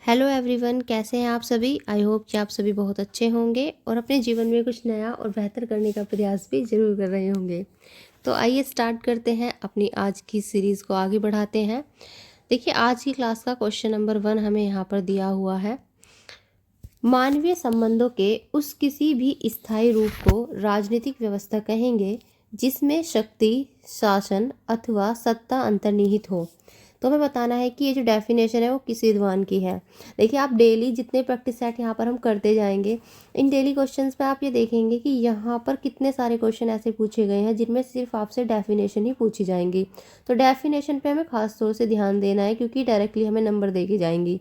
Hello everyone, कैसे हैं आप सभी। आई होप कि आप सभी बहुत अच्छे होंगे और अपने जीवन में कुछ नया और बेहतर करने का प्रयास भी ज़रूर कर रहे होंगे। तो आइए स्टार्ट करते हैं, अपनी आज की सीरीज़ को आगे बढ़ाते हैं। देखिए, आज की क्लास का क्वेश्चन नंबर 1 हमें यहाँ पर दिया हुआ है। मानवीय संबंधों के उस किसी भी स्थायी रूप को राजनीतिक व्यवस्था कहेंगे जिसमें शक्ति, शासन अथवा सत्ता अंतर्निहित हो। तो हमें बताना है कि ये जो डेफिनेशन है वो किस विद्वान की है। देखिए, आप डेली जितने प्रैक्टिस सेट यहाँ पर हम करते जाएंगे, इन डेली क्वेश्चंस पे आप ये देखेंगे कि यहाँ पर कितने सारे क्वेश्चन ऐसे पूछे गए हैं जिनमें सिर्फ आपसे डेफिनेशन ही पूछी जाएंगी। तो डेफिनेशन पे हमें खास तौर से ध्यान देना है, क्योंकि डायरेक्टली हमें नंबर दे के जाएंगी।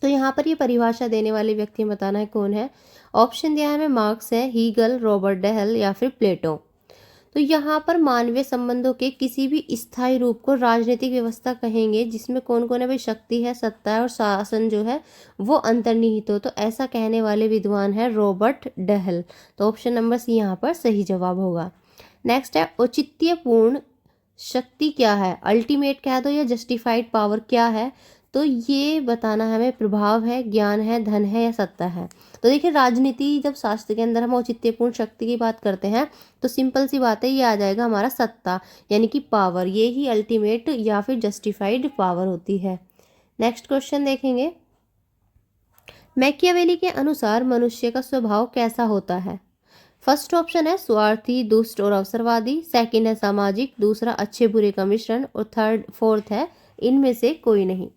तो यहाँ पर ये परिभाषा देने वाले व्यक्ति बताना है कौन है। ऑप्शन दिया है हमें, मार्क्स है, हीगल, रॉबर्ट डेहल या फिर प्लेटो। तो यहाँ पर मानवीय संबंधों के किसी भी स्थायी रूप को राजनीतिक व्यवस्था कहेंगे जिसमें कौन कौन है भाई, शक्ति है, सत्ता है और शासन जो है वो अंतर्निहित हो। तो ऐसा कहने वाले विद्वान है रॉबर्ट डेहल। तो ऑप्शन नंबर सी यहाँ पर सही जवाब होगा। नेक्स्ट है, औचित्यपूर्ण शक्ति क्या है, अल्टीमेट कह दो या जस्टिफाइड पावर क्या है। तो ये बताना है हमें, प्रभाव है, ज्ञान है, धन है या सत्ता है। तो देखिए, राजनीति जब शास्त्र के अंदर हम औचित्यपूर्ण शक्ति की बात करते हैं तो सिंपल सी बात है, ये आ जाएगा हमारा सत्ता, यानी कि पावर। ये ही अल्टीमेट या फिर जस्टिफाइड पावर होती है। नेक्स्ट क्वेश्चन देखेंगे। मैकियावेली के अनुसार मनुष्य का स्वभाव कैसा होता है। फर्स्ट ऑप्शन है स्वार्थी, दुष्ट और अवसरवादी। सेकंड है सामाजिक, दूसरा अच्छे बुरे का मिश्रण और फोर्थ है इनमें से कोई नहीं।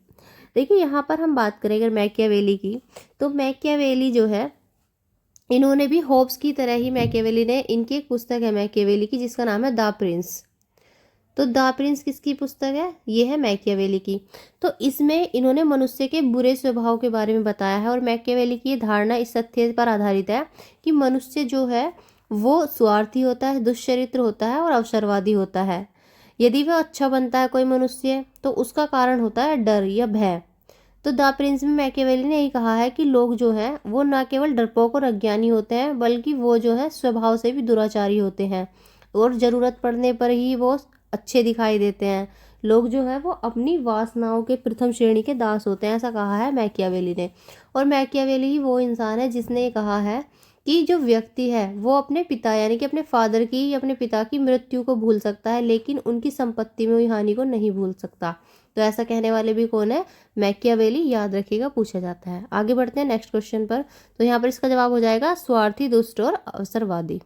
देखिए, यहाँ पर हम बात करें अगर मैकियावेली की, तो मैकियावेली जो है, इन्होंने भी होब्स की तरह ही, मैकियावेली ने, इनकी एक पुस्तक है मैकियावेली की जिसका नाम है द प्रिंस। तो द प्रिंस किसकी पुस्तक है, ये है मैकियावेली की। तो इसमें इन्होंने मनुष्य के बुरे स्वभाव के बारे में बताया है और मैकियावेली की ये धारणा इस तथ्य पर आधारित है कि मनुष्य जो है वो स्वार्थी होता है, दुष्चरित्र होता है और अवसरवादी होता है। यदि वह अच्छा बनता है कोई मनुष्य तो उसका कारण होता है डर या भय। तो द प्रिंस में मैकियावेली ने यही कहा है कि लोग जो हैं वो न केवल डरपोक और अज्ञानी होते हैं, बल्कि वो जो है स्वभाव से भी दुराचारी होते हैं और ज़रूरत पड़ने पर ही वो अच्छे दिखाई देते हैं। लोग जो है वो अपनी वासनाओं के प्रथम श्रेणी के दास होते हैं, ऐसा कहा है मैकियावेली ने। और मैकियावेली ही वो इंसान है जिसने ये कहा है कि जो व्यक्ति है वो अपने पिता यानी कि अपने फादर की, अपने पिता की मृत्यु को भूल सकता है, लेकिन उनकी संपत्ति में हुई हानि को नहीं भूल सकता। तो ऐसा कहने वाले भी कौन है, मैकियावेली। याद रखिएगा, पूछा जाता है। आगे बढ़ते हैं नेक्स्ट क्वेश्चन पर। तो यहाँ पर इसका जवाब हो जाएगा स्वार्थी, दुष्ट और अवसरवादी।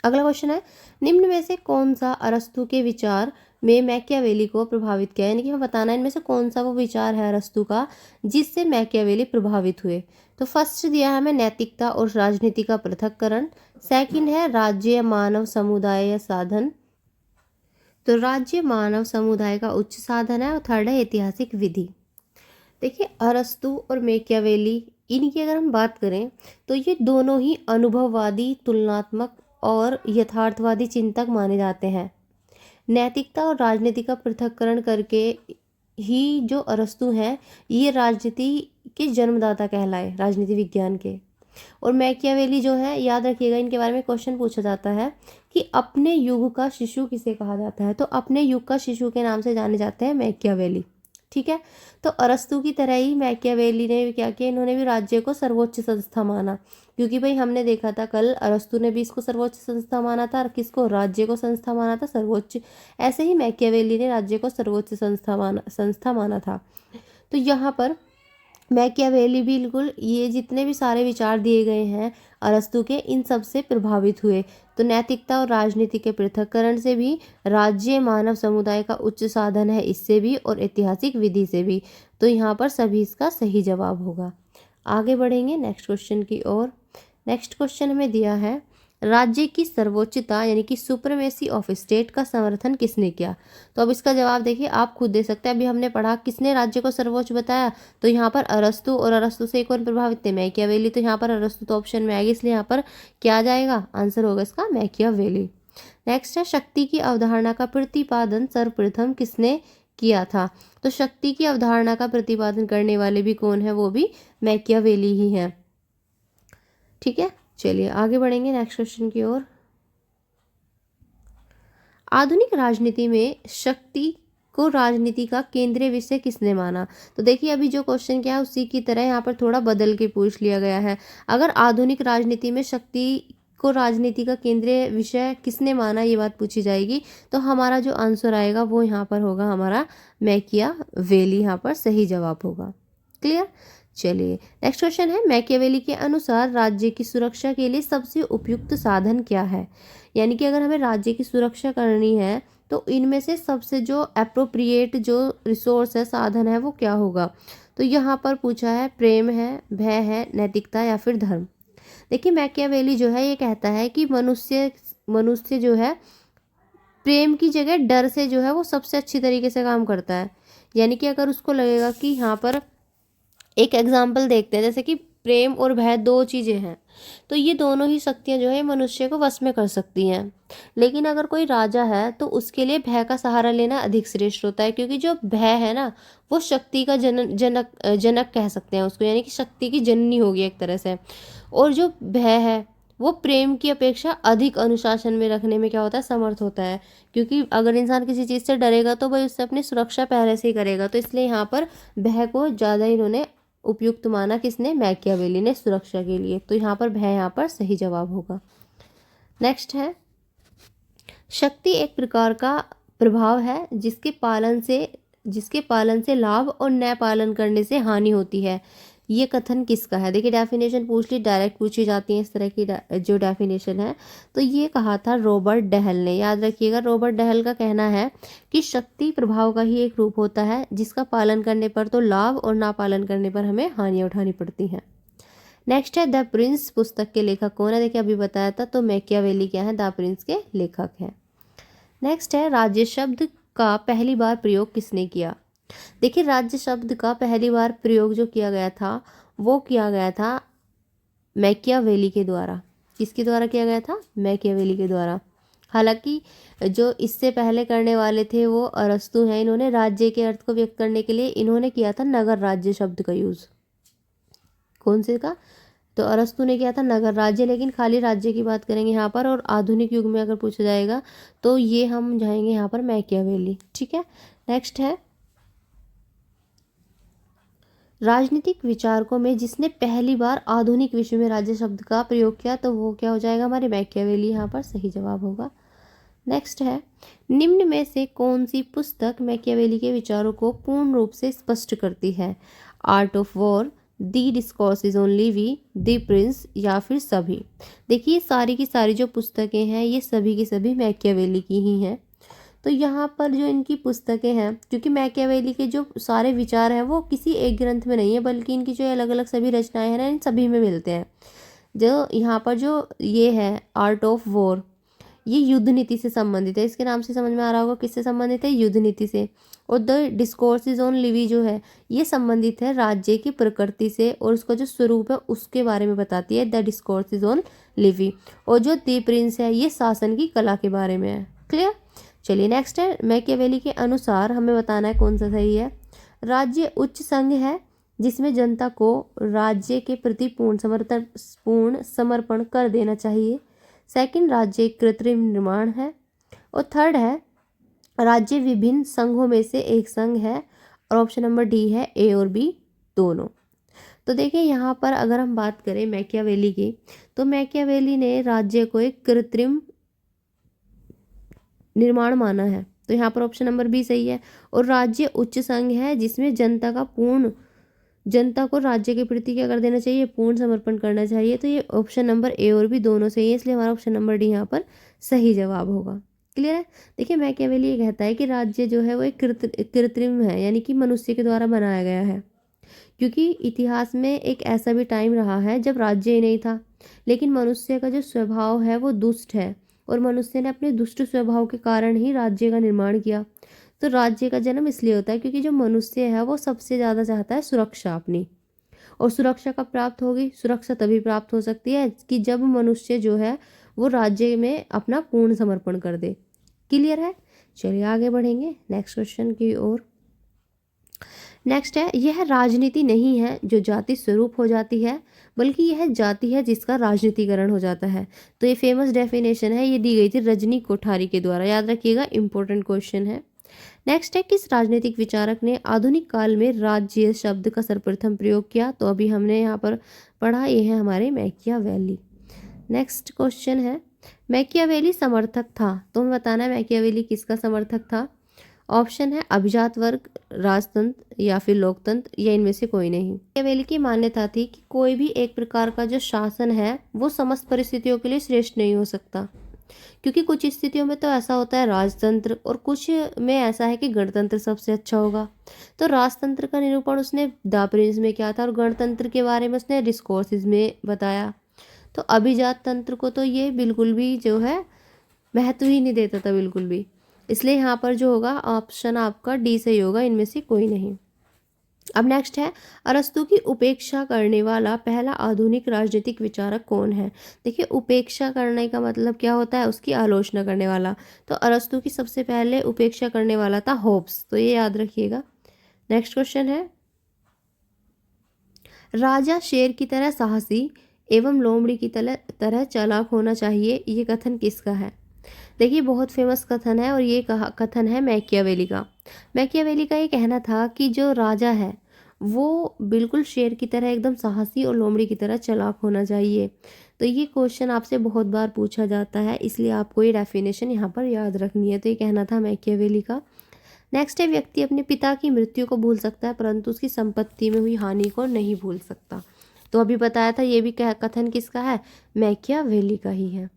अगला क्वेश्चन है, निम्न में से कौन सा अरस्तु के विचार में मैकियावेली को प्रभावित किया, यानी कि हमें बताना है इनमें से कौन सा वो विचार है अरस्तु का जिससे मैकियावेली प्रभावित हुए। तो फर्स्ट दिया है हमें नैतिकता और राजनीति का पृथक्करण। सेकंड है राज्य, मानव समुदाय या साधन। तो राज्य मानव समुदाय का उच्च साधन है। और थर्ड है ऐतिहासिक विधि। देखिए, अरस्तु और मैकियावेली, इनकी अगर हम बात करें तो ये दोनों ही अनुभववादी, तुलनात्मक और यथार्थवादी चिंतक माने जाते हैं। नैतिकता और राजनीति का पृथक्करण करके ही जो अरस्तु हैं, ये राजनीति के जन्मदाता कहलाए, राजनीति विज्ञान के। और मैकियावेली जो है, याद रखिएगा, इनके बारे में क्वेश्चन पूछा जाता है कि अपने युग का शिशु किसे कहा जाता है। तो अपने युग का शिशु के नाम से जाने जाते हैं मैकियावेली। ठीक है। तो अरस्तु की तरह ही मैकियावेली ने भी क्या किया, इन्होंने भी राज्य को सर्वोच्च संस्था माना। क्योंकि भाई हमने देखा था कल, अरस्तु ने भी इसको सर्वोच्च संस्था माना था और किसको, राज्य को संस्था माना था, सर्वोच्च। ऐसे ही मैकियावेली ने राज्य को सर्वोच्च संस्था माना था। तो यहाँ पर मैकियावेली बिल्कुल ये जितने भी सारे विचार दिए गए हैं अरस्तु के, इन सब से प्रभावित हुए। तो नैतिकता और राजनीति के पृथक्करण से भी, राज्य मानव समुदाय का उच्च साधन है इससे भी, और ऐतिहासिक विधि से भी। तो यहाँ पर सभी इसका सही जवाब होगा। आगे बढ़ेंगे नेक्स्ट क्वेश्चन की ओर। नेक्स्ट क्वेश्चन हमें दिया है, राज्य की सर्वोच्चता यानी कि सुप्रीमेसी ऑफ स्टेट का समर्थन किसने किया। तो अब इसका जवाब देखिए, आप खुद दे सकते हैं। अभी हमने पढ़ा किसने राज्य को सर्वोच्च बताया, तो यहाँ पर अरस्तु, और अरस्तु से कौन प्रभावित थे, मैकियावेली। तो यहाँ पर अरस्तु तो ऑप्शन में आएगी, इसलिए यहाँ पर क्या आ जाएगा, आंसर होगा इसका मैकियावेली। नेक्स्ट है, शक्ति की अवधारणा का प्रतिपादन सर्वप्रथम किसने किया था। तो शक्ति की अवधारणा का प्रतिपादन करने वाले भी कौन है, वो भी मैकियावेली ही है। ठीक है, चलिए आगे बढ़ेंगे नेक्स्ट क्वेश्चन की ओर। आधुनिक राजनीति में शक्ति को राजनीति का केंद्रीय विषय किसने माना। तो देखिए अभी जो क्वेश्चन क्या है उसी की तरह यहाँ पर थोड़ा बदल के पूछ लिया गया है। अगर आधुनिक राजनीति में शक्ति को राजनीति का केंद्रीय विषय किसने माना ये बात पूछी जाएगी, तो हमारा जो आंसर आएगा वो यहाँ पर होगा हमारा मैकियावेली, यहाँ पर सही जवाब होगा। क्लियर। चलिए नेक्स्ट क्वेश्चन है, मैकियावेली के अनुसार राज्य की सुरक्षा के लिए सबसे उपयुक्त साधन क्या है। यानी कि अगर हमें राज्य की सुरक्षा करनी है तो इनमें से सबसे जो अप्रोप्रिएट जो रिसोर्स है, साधन है, वो क्या होगा। तो यहाँ पर पूछा है प्रेम है, भय है, नैतिकता या फिर धर्म। देखिए मैकियावेली जो है ये कहता है कि मनुष्य जो है प्रेम की जगह डर से जो है वो सबसे अच्छी तरीके से काम करता है। यानी कि अगर उसको लगेगा कि यहाँ पर एक एग्जाम्पल देखते हैं, जैसे कि प्रेम और भय दो चीज़ें हैं, तो ये दोनों ही शक्तियाँ जो है मनुष्य को वश में कर सकती हैं। लेकिन अगर कोई राजा है तो उसके लिए भय का सहारा लेना अधिक श्रेष्ठ होता है, क्योंकि जो भय है ना वो शक्ति का जनक कह सकते हैं उसको, यानी कि शक्ति की जननी होगी एक तरह से। और जो भय है वो प्रेम की अपेक्षा अधिक अनुशासन में रखने में क्या होता है, समर्थ होता है। क्योंकि अगर इंसान किसी चीज़ से डरेगा तो भाई उससे अपनी सुरक्षा पहले से ही करेगा। तो इसलिए यहाँ पर भय को ज़्यादा इन्होंने उपयुक्त माना, किसने, मैकियावेली ने, सुरक्षा के लिए। तो यहाँ पर भय यहाँ पर सही जवाब होगा। नेक्स्ट है, शक्ति एक प्रकार का प्रभाव है जिसके पालन से लाभ और न पालन करने से हानि होती है। ये कथन किसका है। देखिए डेफिनेशन पूछ ली, डायरेक्ट पूछी जाती है इस तरह की जो डेफिनेशन है। तो ये कहा था रॉबर्ट डहल ने। याद रखिएगा रॉबर्ट डहल का कहना है कि शक्ति प्रभाव का ही एक रूप होता है जिसका पालन करने पर तो लाभ और ना पालन करने पर हमें हानियाँ उठानी पड़ती हैं। नेक्स्ट है द प्रिंस पुस्तक के लेखक कौन है। देखिए अभी बताया था, तो मैकियावेली क्या है, द प्रिंस के लेखक हैं। नेक्स्ट है राज्य शब्द का पहली बार प्रयोग किसने किया। देखिए राज्य शब्द का पहली बार प्रयोग जो किया गया था वो किया गया था मैकियावेली के द्वारा। किसके द्वारा किया गया था, मैकियावेली के द्वारा। हालांकि जो इससे पहले करने वाले थे वो अरस्तु हैं। इन्होंने राज्य के अर्थ को व्यक्त करने के लिए इन्होंने किया था नगर राज्य शब्द का यूज। कौन से का, तो अरस्तु ने किया था नगर राज्य, लेकिन खाली राज्य की बात करेंगे यहाँ पर। और आधुनिक युग में अगर पूछा जाएगा तो ये हम जाएंगे यहाँ पर मैकियावेली। ठीक है। नेक्स्ट है, राजनीतिक विचारकों में जिसने पहली बार आधुनिक विश्व में राज्य शब्द का प्रयोग किया, तो वो क्या हो जाएगा, हमारे मैकियावेली, यहाँ पर सही जवाब होगा। नेक्स्ट है, निम्न में से कौन सी पुस्तक मैकियावेली के विचारों को पूर्ण रूप से स्पष्ट करती है। Art of war, the discourses on Levi, the Prince या फिर सभी। देखिए सारी की सारी जो पुस्तकें हैं ये सभी की सभी मैकियावेली की ही हैं। तो यहाँ पर जो इनकी पुस्तकें हैं, क्योंकि मैकियावेली के जो सारे विचार हैं वो किसी एक ग्रंथ में नहीं है, बल्कि इनकी जो अलग अलग सभी रचनाएं हैं ना इन सभी में मिलते हैं। जो यहाँ पर जो ये है आर्ट ऑफ वॉर, ये युद्ध नीति से संबंधित है। इसके नाम से समझ में आ रहा होगा किससे संबंधित है, युद्ध नीति से। और द डिस्कोर्सेज ऑन लिवी जो है ये संबंधित है राज्य की प्रकृति से, और उसका जो स्वरूप है उसके बारे में बताती है, द डिस्कोर्सेज ऑन लिवी। और जो दी प्रिंस है ये शासन की कला के बारे में है। क्लियर। चलिए नेक्स्ट है, मैकियावेली के अनुसार हमें बताना है कौन सा सही है। राज्य उच्च संघ है जिसमें जनता को राज्य के प्रति पूर्ण समर्पण कर देना चाहिए। सेकंड, राज्य एक कृत्रिम निर्माण है। और थर्ड है, राज्य विभिन्न संघों में से एक संघ है। और ऑप्शन नंबर डी है ए और बी दोनों। तो देखिए यहाँ पर अगर हम बात करें मैकियावेली की, तो मैकियावेली ने राज्य को एक कृत्रिम निर्माण माना है। तो यहाँ पर ऑप्शन नंबर बी सही है। और राज्य उच्च संघ है जिसमें जनता को राज्य के प्रति क्या कर देना चाहिए, पूर्ण समर्पण करना चाहिए। तो ये ऑप्शन नंबर ए और बी दोनों सही है, इसलिए हमारा ऑप्शन नंबर डी यहाँ पर सही जवाब होगा। क्लियर है। देखिए मैकियावेली ये कहता है कि राज्य जो है वो एक कृत्रिम है, यानी कि मनुष्य के द्वारा बनाया गया है। क्योंकि इतिहास में एक ऐसा भी टाइम रहा है जब राज्य ही नहीं था, लेकिन मनुष्य का जो स्वभाव है वो दुष्ट है, और मनुष्य ने अपने दुष्ट स्वभाव के कारण ही राज्य का निर्माण किया। तो राज्य का जन्म इसलिए होता है क्योंकि जो मनुष्य है वो सबसे ज़्यादा चाहता है सुरक्षा अपनी, और सुरक्षा कब प्राप्त होगी, सुरक्षा तभी प्राप्त हो सकती है कि जब मनुष्य जो है वो राज्य में अपना पूर्ण समर्पण कर दे। क्लियर है। चलिए आगे बढ़ेंगे नेक्स्ट क्वेश्चन की ओर। नेक्स्ट है, यह राजनीति नहीं है जो जाति स्वरूप हो जाती है, बल्कि यह जाति है जिसका राजनीतिकरण हो जाता है। तो ये फेमस डेफिनेशन है, ये दी गई थी रजनी कोठारी के द्वारा। याद रखिएगा इंपॉर्टेंट क्वेश्चन है। नेक्स्ट है, किस राजनीतिक विचारक ने आधुनिक काल में राज्य शब्द का सर्वप्रथम प्रयोग किया? तो अभी हमने यहाँ पर पढ़ा, ये है हमारे मैकियावेली। नेक्स्ट क्वेश्चन है, मैकियावेली समर्थक था, तो हमें बताना है मैकियावेली किसका समर्थक था? ऑप्शन है अभिजात वर्ग, राजतंत्र या फिर लोकतंत्र, या इनमें से कोई नहीं। मैकियावेली की मान्यता थी कि कोई भी एक प्रकार का जो शासन है वो समस्त परिस्थितियों के लिए श्रेष्ठ नहीं हो सकता, क्योंकि कुछ स्थितियों में तो ऐसा होता है राजतंत्र, और कुछ में ऐसा है कि गणतंत्र सबसे अच्छा होगा। तो राजतंत्र का निरूपण उसने द प्रिंस में किया था, और गणतंत्र के बारे में उसने डिस्कोर्सेज में बताया। तो अभिजात तंत्र को तो ये बिल्कुल भी जो है महत्व ही नहीं देता था, बिल्कुल भी। इसलिए यहाँ पर जो होगा ऑप्शन आपका डी सही होगा, इनमें से कोई नहीं। अब नेक्स्ट है, अरस्तु की उपेक्षा करने वाला पहला आधुनिक राजनीतिक विचारक कौन है? देखिए, उपेक्षा करने का मतलब क्या होता है? उसकी आलोचना करने वाला। तो अरस्तु की सबसे पहले उपेक्षा करने वाला था होब्स, तो ये याद रखिएगा। नेक्स्ट क्वेश्चन है, राजा शेर की तरह साहसी एवं लोमड़ी की तरह चालाक होना चाहिए, ये कथन किसका है? देखिए, बहुत फेमस कथन है, और ये कथन है मैकियावेली का। मैकियावेली का ये कहना था कि जो राजा है वो बिल्कुल शेर की तरह एकदम साहसी और लोमड़ी की तरह चालाक होना चाहिए। तो ये क्वेश्चन आपसे बहुत बार पूछा जाता है, इसलिए आपको ये डेफिनेशन यहाँ पर याद रखनी है। तो ये कहना था मैकियावेली का। नेक्स्ट है, व्यक्ति अपने पिता की मृत्यु को भूल सकता है परंतु उसकी संपत्ति में हुई हानि को नहीं भूल सकता। तो अभी बताया था, ये भी कथन किसका है? मैकियावेली का ही है।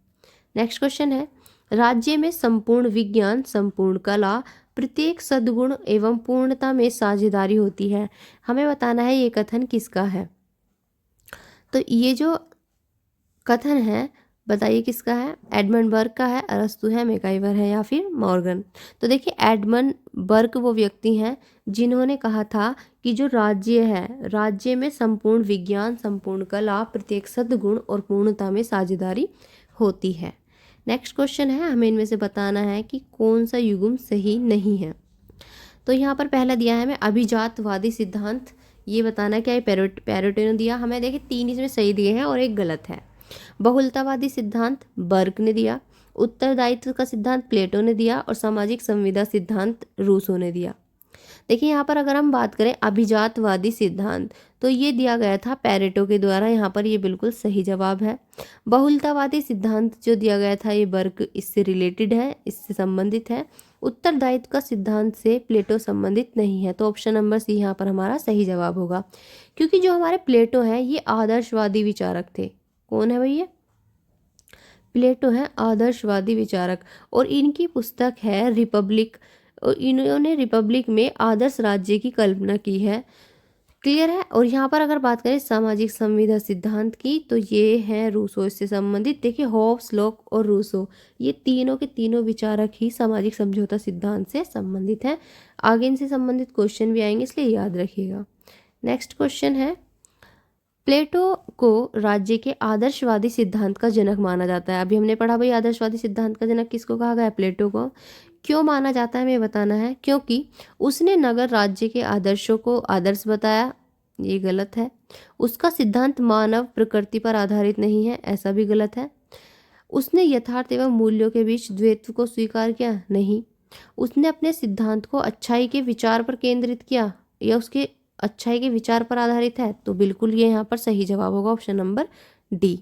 नेक्स्ट क्वेश्चन है, राज्य में संपूर्ण विज्ञान, संपूर्ण कला, प्रत्येक सद्गुण एवं पूर्णता में साझेदारी होती है, हमें बताना है ये कथन किसका है? तो ये जो कथन है, बताइए किसका है? एडमंड बर्ग का है, अरस्तु है, मैकाइवर है, या फिर मॉर्गन? तो देखिए, एडमंड बर्ग वो व्यक्ति हैं जिन्होंने कहा था कि जो राज्य है, राज्य में संपूर्ण विज्ञान, संपूर्ण कला, प्रत्येक सद्गुण और पूर्णता में साझेदारी होती है। नेक्स्ट क्वेश्चन है, हमें इनमें से बताना है कि कौन सा युग्म सही नहीं है। तो यहाँ पर पहला दिया है हमें अभिजातवादी सिद्धांत, ये बताना क्या है? पेरेटो ने दिया हमें। देखिए, 3 इसमें सही दिए हैं और एक गलत है। बहुलतावादी सिद्धांत बर्ग ने दिया, उत्तरदायित्व का सिद्धांत प्लेटो ने दिया, और सामाजिक संविदा सिद्धांत रूसो ने दिया। देखिए, यहाँ पर अगर हम बात करें अभिजातवादी सिद्धांत, तो ये दिया गया था पेरेटो के द्वारा, यहाँ पर ये बिल्कुल सही जवाब है। बहुलतावादी सिद्धांत जो दिया गया था, ये बर्ग इससे रिलेटेड है, इससे संबंधित है। उत्तरदायित्व का सिद्धांत से प्लेटो संबंधित नहीं है, तो ऑप्शन नंबर सी यहाँ पर हमारा सही जवाब होगा। क्योंकि जो हमारे प्लेटो हैं ये आदर्शवादी विचारक थे। कौन है भैया? प्लेटो हैं आदर्शवादी विचारक, और इनकी पुस्तक है रिपब्लिक, और इन्होंने रिपब्लिक में आदर्श राज्य की कल्पना की है। क्लियर है? और यहाँ पर अगर बात करें सामाजिक संविदा सिद्धांत की, तो ये है रूसो इससे संबंधित। देखिए, हॉब्स, लॉक और रूसो, ये तीनों के तीनों विचारक ही सामाजिक समझौता सिद्धांत से संबंधित हैं। आगे इनसे संबंधित क्वेश्चन भी आएंगे, इसलिए याद रखिएगा। नेक्स्ट क्वेश्चन है, प्लेटो को राज्य के आदर्शवादी सिद्धांत का जनक माना जाता है। अभी हमने पढ़ा भाई, आदर्शवादी सिद्धांत का जनक किसको कहा गया? प्लेटो को। क्यों माना जाता है हमें बताना है। क्योंकि उसने नगर राज्य के आदर्शों को आदर्श बताया, ये गलत है। उसका सिद्धांत मानव प्रकृति पर आधारित नहीं है, ऐसा भी गलत है। उसने यथार्थ एवं मूल्यों के बीच द्वैत्व को स्वीकार किया, नहीं। उसने अपने सिद्धांत को अच्छाई के विचार पर केंद्रित किया, या उसके अच्छाई के विचार पर आधारित है, तो बिल्कुल ये यहाँ पर सही जवाब होगा, ऑप्शन नंबर डी।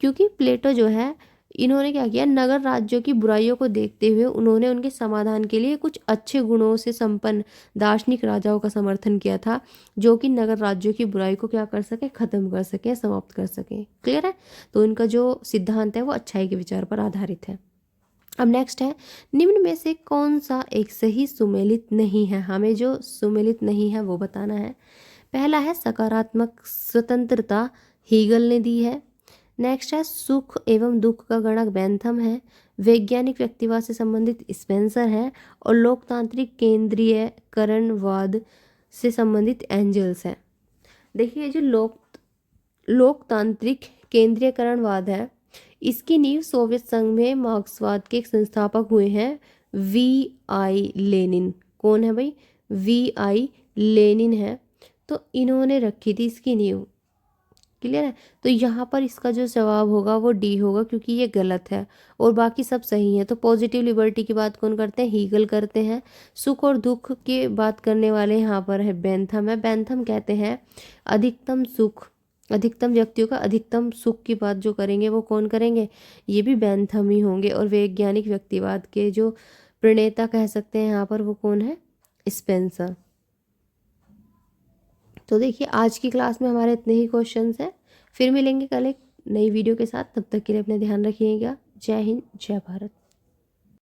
क्योंकि प्लेटो जो है, इन्होंने क्या किया, नगर राज्यों की बुराइयों को देखते हुए उन्होंने उनके समाधान के लिए कुछ अच्छे गुणों से संपन्न दार्शनिक राजाओं का समर्थन किया था, जो कि नगर राज्यों की बुराई को क्या कर सके, खत्म कर सके, समाप्त कर सके। क्लियर है? तो इनका जो सिद्धांत है वो अच्छाई के विचार पर आधारित है। अब नेक्स्ट है, निम्न में से कौन सा एक सही सुमेलित नहीं है, हमें जो सुमेलित नहीं है वो बताना है। पहला है सकारात्मक स्वतंत्रता, हीगल ने दी है। नेक्स्ट है सुख एवं दुख का गणक बेंथम है। वैज्ञानिक व्यक्तिवाद से संबंधित स्पेंसर है, और लोकतांत्रिक केंद्रीयकरणवाद से संबंधित एंजल्स है। देखिए, जो लोकतांत्रिक केंद्रीयकरणवाद है, इसकी नींव सोवियत संघ में मार्क्सवाद के एक संस्थापक हुए हैं, V.I. लेनिन। कौन है भाई? V.I. लेनिन है। तो इन्होंने रखी थी इसकी नींव। क्लियर है। तो यहाँ पर इसका जो जवाब होगा वो डी होगा, क्योंकि ये गलत है और बाकी सब सही है। तो पॉजिटिव लिबर्टी की बात कौन करते हैं, हीगल करते हैं। सुख और दुख की बात करने वाले यहाँ पर है बेंथम है। बेंथम कहते हैं अधिकतम सुख, अधिकतम व्यक्तियों का अधिकतम सुख की बात जो करेंगे वो कौन करेंगे, ये भी बेंथम ही होंगे। और वैज्ञानिक व्यक्तिवाद के जो प्रणेता कह सकते हैं यहाँ पर वो कौन है, स्पेंसर। तो देखिए आज की क्लास में हमारे इतने ही क्वेश्चंस हैं। फिर मिलेंगे कल एक नई वीडियो के साथ, तब तक के लिए अपना ध्यान रखिएगा। जय हिंद, जय भारत।